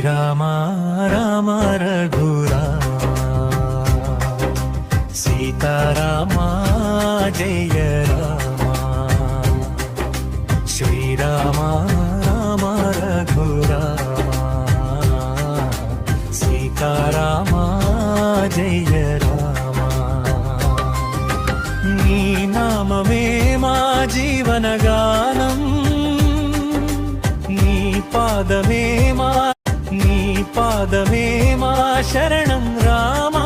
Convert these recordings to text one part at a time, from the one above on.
శ్రీరామ రామ రఘురామ సీతారామ జయ రామ శ్రీరామ రామ రఘురామ సీతారామ జయ రామ నీ నామమే మా జీవనగానం నీ పాదమే మా శరణం రామా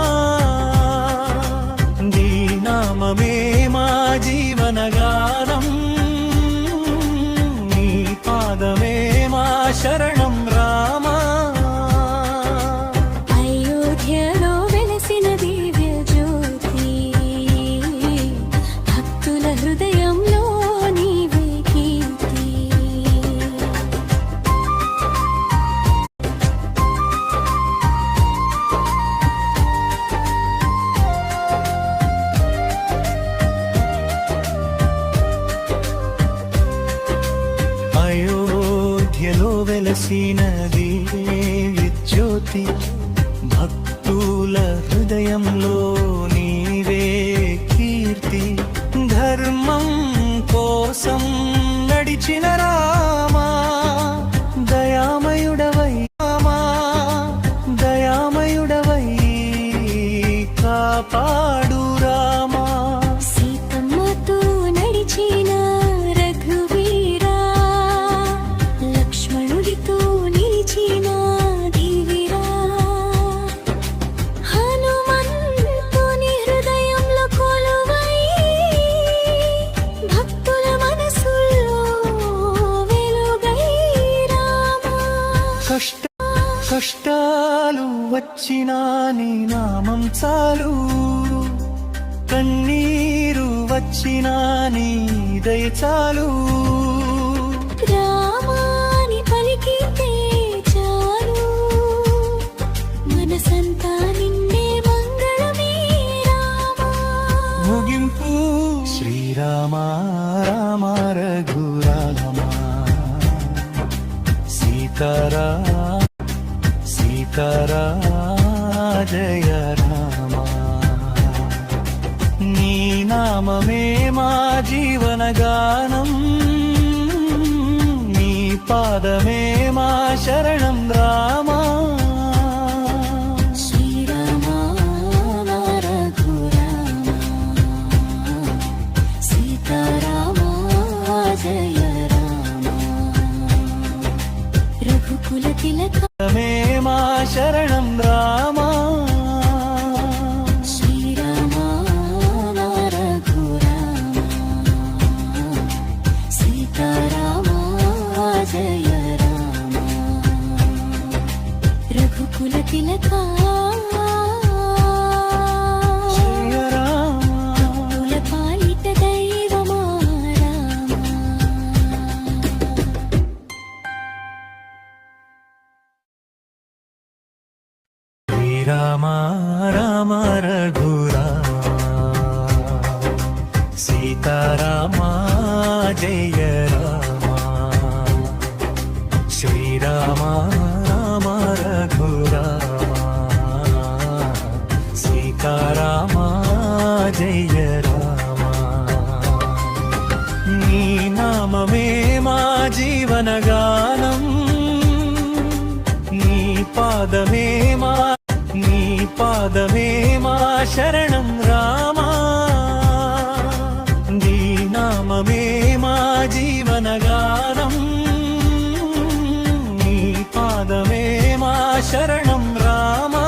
నీ నామమే మా జీవనగానం నీ పాదమే మా శరణం రామా అయోధ్యలో వెలసిన దివ్య జ్యోతి భక్తుల హృదయంలో నీవే కీర్తి అయోధ్యలో వెలసినది జ్యోతి భక్తుల హృదయంలో నీవే కీర్తి ధర్మం కోసం నడిచిన రామా దయామయుడవై కాపాడు రామా సీతమ్మతో నడిచిన రఘువీరా లక్ష్మణుడితో నిలిచిన దివిరా హనుమంతుని హృదయంలో కొలువై భక్తుల మనసుల్లో వెలుగై రామా కష్టాలు వచ్చినా నీ నామం చాలు కన్నీరు వచ్చినా నీ దయ చాలు రామాని పలికితే చాలు మనసంతా నిన్నే మంగళమే రామా ముగింపు శ్రీరామ రామ రఘురామ సీతారా జయ రామ నీ నామమే మా జీవనగానం నీ పాదమే మా శరణం రామా శ్రీరామ రఘురామ సీతారామ జయ రామ రఘుకుల తిలక మే మా శరణం రామా శ్రీరామ రఘురామ సీతారామ జయ రామ రఘుకుల తిలక జయ రామ కుల పాలిట దైవమా రామ శ్రీరామ రామ రఘురామ సీతారామ జయ రామ శ్రీరామ రామ రఘురామ సీతారామ జయ రామ నీ నామమే మా జీవనగానం నీ పాదమే మా శరణం రామా నీ నామమే మా జీవనగానం నీ పాదమే మా శరణం రామా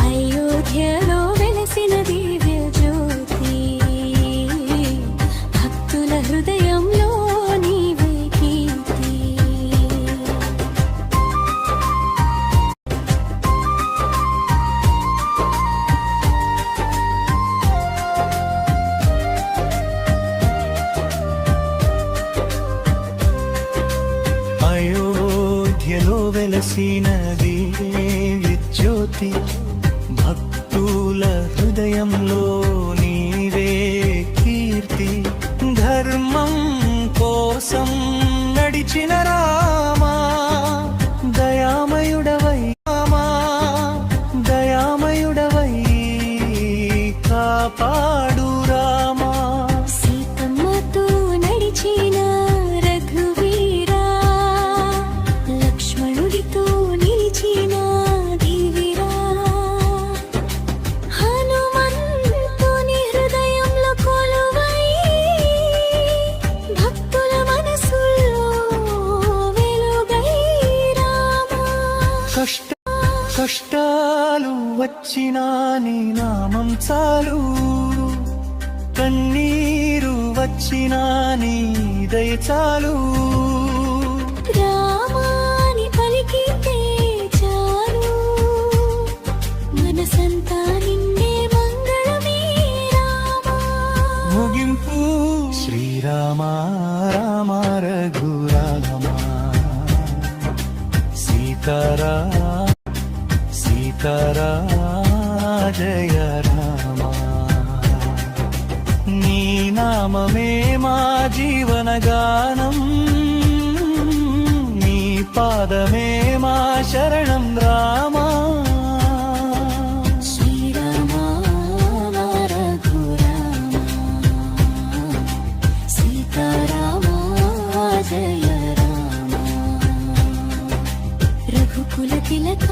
అయోధ్యలో వెలసిన దివ్య జ్యోతి భక్తుల హృదయంలో నీవే కీర్తి అయోధ్యలో వెలసినది జ్యోతి భక్తుల హృదయంలో నీవే కీర్తి ధర్మం కోసం నడిచిన రామా కష్టాలు వచ్చినా నీ నామం చాలు, కన్నీరు వచ్చినా నీ దయ చాలు. రామాని పలికితే చాలు, మనసంతా నిన్నే మంగళమే రామా. ముగింపు శ్రీరామ రామ రఘురామ, సీతారా సీతారా జయ రామ. నీ నామమే మా జీవన గానం, నీ పాదమే మా శరణం రామా. శ్రీరామ రఘురామ, సీతారామ జయ రామ. రఘుకుల తిలక